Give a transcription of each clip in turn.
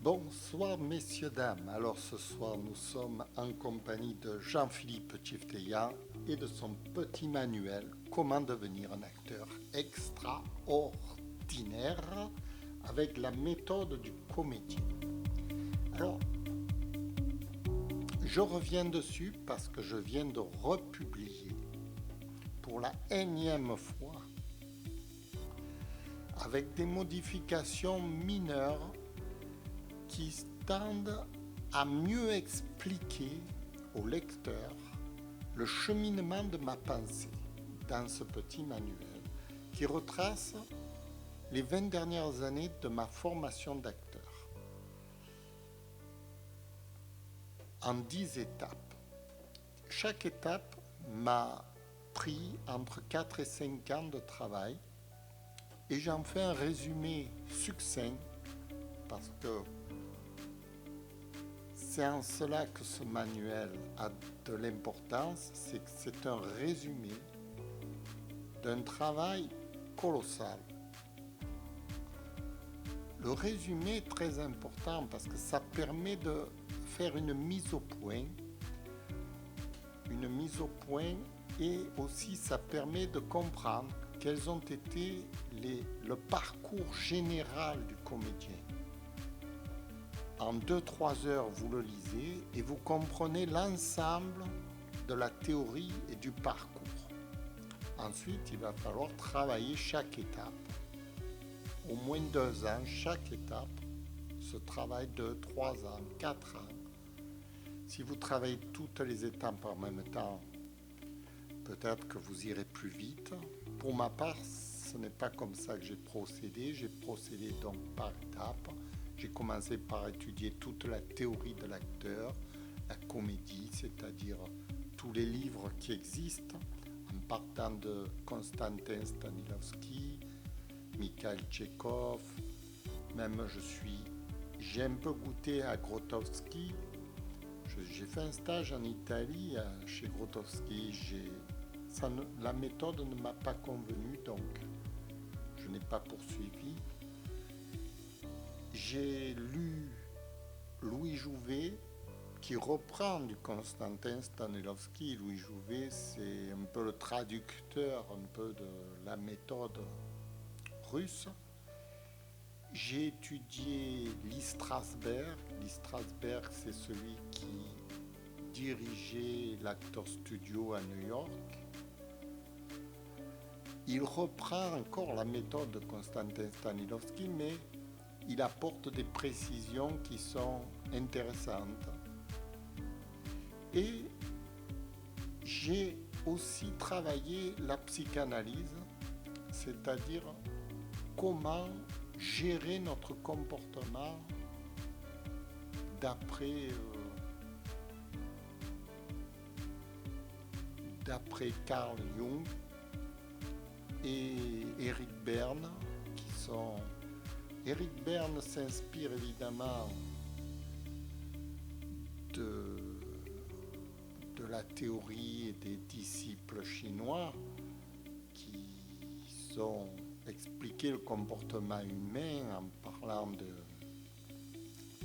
Bonsoir messieurs, dames. Alors ce soir nous sommes en compagnie de Jean-Philippe Tchifteya et de son petit manuel Comment devenir un acteur extraordinaire avec la méthode du comédien. Alors je reviens dessus parce que je viens de republier pour la énième fois avec des modifications mineures qui tendent à mieux expliquer au lecteur le cheminement de ma pensée dans ce petit manuel qui retrace les 20 dernières années de ma formation d'acteur en 10 étapes. Chaque étape m'a pris entre 4 et 5 ans de travail et j'en fais un résumé succinct parce que c'est en cela que ce manuel a de l'importance, c'est que c'est un résumé d'un travail colossal. Le résumé est très important parce que ça permet de faire une mise au point, et aussi ça permet de comprendre quels ont été le parcours général du comédien. En 2-3 heures, vous le lisez et vous comprenez l'ensemble de la théorie et du parcours. Ensuite, il va falloir travailler chaque étape. Au moins 2 ans, chaque étape se travaille 2, 3 ans, 4 ans. Si vous travaillez toutes les étapes en même temps, peut-être que vous irez plus vite. Pour ma part, ce n'est pas comme ça que j'ai procédé. J'ai procédé donc par étapes. J'ai commencé par étudier toute la théorie de l'acteur, la comédie, c'est-à-dire tous les livres qui existent, en partant de Konstantin Stanislavski, Mikhail Tchekhov, même j'ai un peu goûté à Grotowski. J'ai fait un stage en Italie chez Grotowski. La méthode ne m'a pas convenu, donc je n'ai pas poursuivi. J'ai lu Louis Jouvet, qui reprend du Konstantin Stanislavski. Louis Jouvet, c'est un peu le traducteur un peu de la méthode russe. J'ai étudié Lee Strasberg. Lee Strasberg, c'est celui qui dirigeait l'Actor Studio à New York. Il reprend encore la méthode de Konstantin Stanislavski, mais il apporte des précisions qui sont intéressantes. Et j'ai aussi travaillé la psychanalyse, c'est-à-dire comment gérer notre comportement d'après Carl Jung et Eric Berne, Eric Berne s'inspire évidemment de la théorie et des disciples chinois qui ont expliqué le comportement humain en parlant de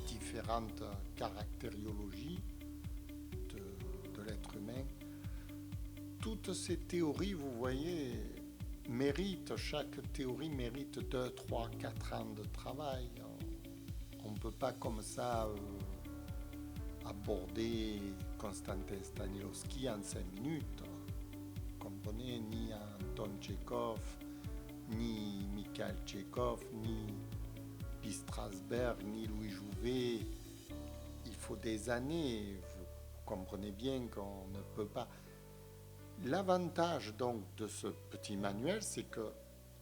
différentes caractériologies de l'être humain. Toutes ces théories, vous voyez, chaque théorie mérite 2, 3, 4 ans de travail. On ne peut pas comme ça aborder Konstantin Stanislavski en 5 minutes. Vous comprenez, ni Anton Tchekhov, ni Mikhail Tchekhov, ni Lee Strasberg, ni Louis Jouvet. Il faut des années. Vous comprenez bien qu'on ne peut pas. L'avantage donc de ce petit manuel, c'est que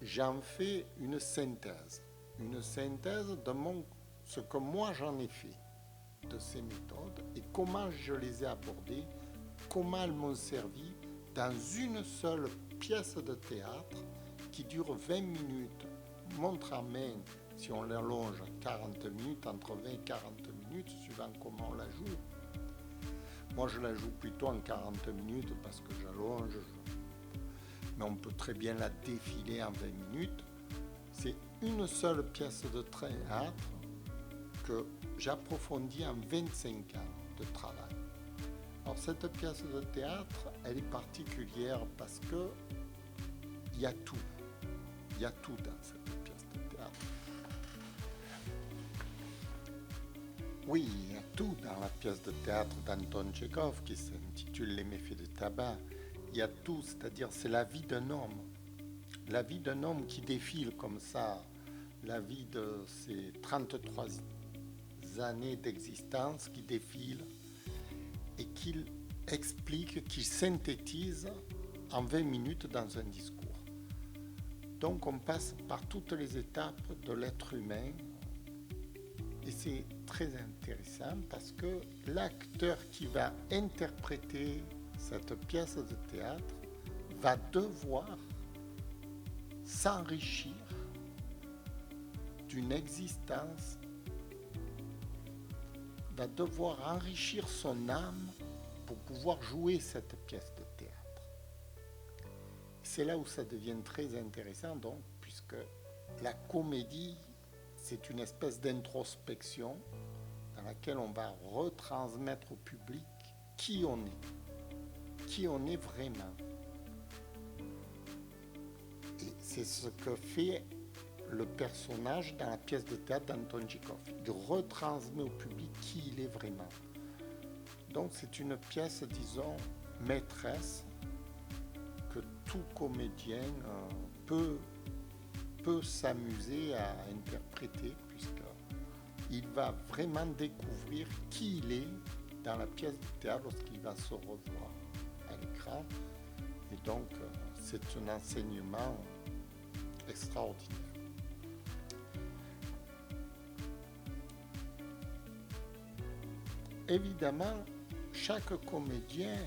j'en fais une synthèse de ce que moi j'en ai fait de ces méthodes et comment je les ai abordées, comment elles m'ont servi dans une seule pièce de théâtre qui dure 20 minutes, montre en main, si on l'allonge à 40 minutes, entre 20 et 40 minutes, suivant comment on la joue. Moi, je la joue plutôt en 40 minutes parce que j'allonge, mais on peut très bien la défiler en 20 minutes. C'est une seule pièce de théâtre que j'approfondis en 25 ans de travail. Alors cette pièce de théâtre, elle est particulière parce que il y a tout. Il y a tout dans cette pièce de théâtre. Oui, il y a tout dans la pièce de théâtre d'Anton Tchekhov qui s'intitule Les méfaits du tabac. Il y a tout, c'est-à-dire c'est la vie d'un homme. La vie d'un homme qui défile comme ça, la vie de ses 33 années d'existence qui défilent et qu'il explique, qu'il synthétise en 20 minutes dans un discours. Donc on passe par toutes les étapes de l'être humain et c'est très intéressant parce que l'acteur qui va interpréter cette pièce de théâtre va devoir s'enrichir d'une existence, va devoir enrichir son âme pour pouvoir jouer cette pièce de théâtre. C'est là où ça devient très intéressant, donc, puisque la comédie, c'est une espèce d'introspection dans laquelle on va retransmettre au public qui on est vraiment. Et c'est ce que fait le personnage dans la pièce de théâtre d'Anton Tchekhov. Il retransmet au public qui il est vraiment. Donc c'est une pièce, disons, maîtresse que tout comédien peut s'amuser à interpréter puisqu'il va vraiment découvrir qui il est dans la pièce de théâtre lorsqu'il va se revoir à l'écran. Et donc c'est un enseignement extraordinaire. Évidemment, chaque comédien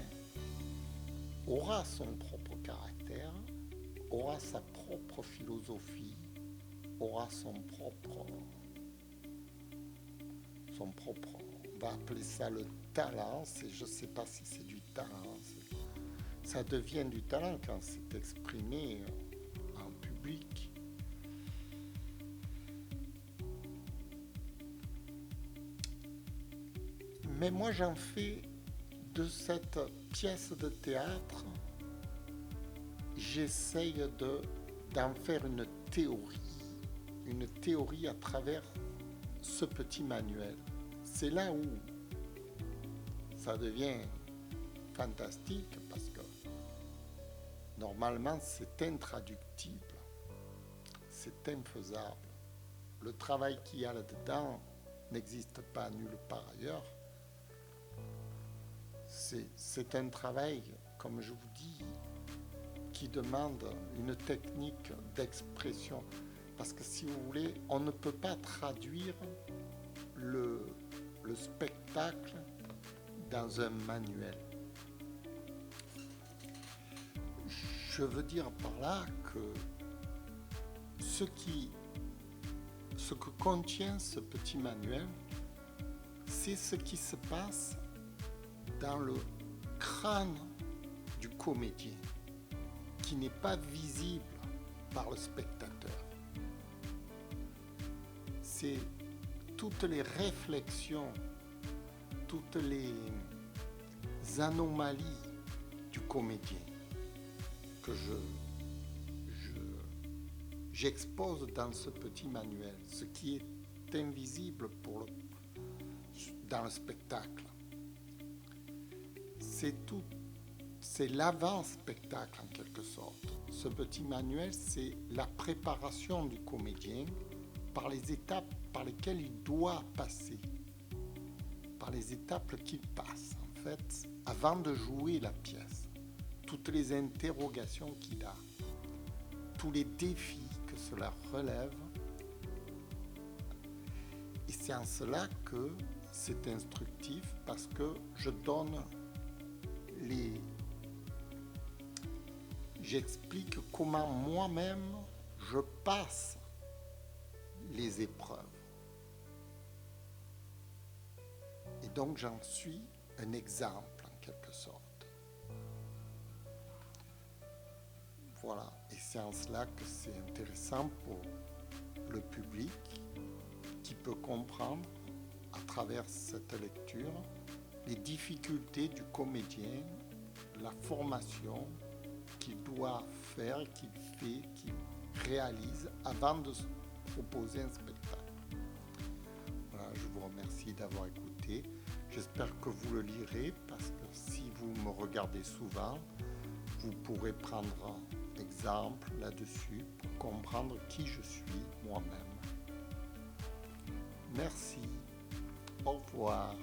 aura son propre caractère, aura sa propre philosophie, aura son propre, on va appeler ça le talent, je ne sais pas si c'est du talent, ça devient du talent quand c'est exprimé en public. Mais moi j'en fais de cette pièce de théâtre, j'essaye d'en faire une théorie à travers ce petit manuel. C'est là où ça devient fantastique parce que normalement c'est intraductible, c'est infaisable. Le travail qu'il y a là-dedans n'existe pas nulle part ailleurs. C'est un travail, comme je vous dis, qui demande une technique d'expression. Parce que si vous voulez, on ne peut pas traduire le spectacle dans un manuel. Je veux dire par là que ce que contient ce petit manuel, c'est ce qui se passe dans le crâne du comédien, qui n'est pas visible par le spectateur. C'est toutes les réflexions, toutes les anomalies du comédien que j'expose dans ce petit manuel, ce qui est invisible dans le spectacle. C'est l'avant-spectacle en quelque sorte. Ce petit manuel, c'est la préparation du comédien par les étapes par lesquelles il doit passer, par les étapes qu'il passe en fait, avant de jouer la pièce. Toutes les interrogations qu'il a, tous les défis que cela relève. Et c'est en cela que c'est instructif parce que je donne j'explique comment moi-même je passe les épreuves. Et donc j'en suis un exemple en quelque sorte. Voilà, et c'est en cela que c'est intéressant pour le public qui peut comprendre à travers cette lecture les difficultés du comédien, la formation qu'il doit faire, qu'il fait, qu'il réalise avant de proposer un spectacle. Voilà, je vous remercie d'avoir écouté. J'espère que vous le lirez parce que si vous me regardez souvent, vous pourrez prendre exemple là-dessus pour comprendre qui je suis moi-même. Merci. Au revoir.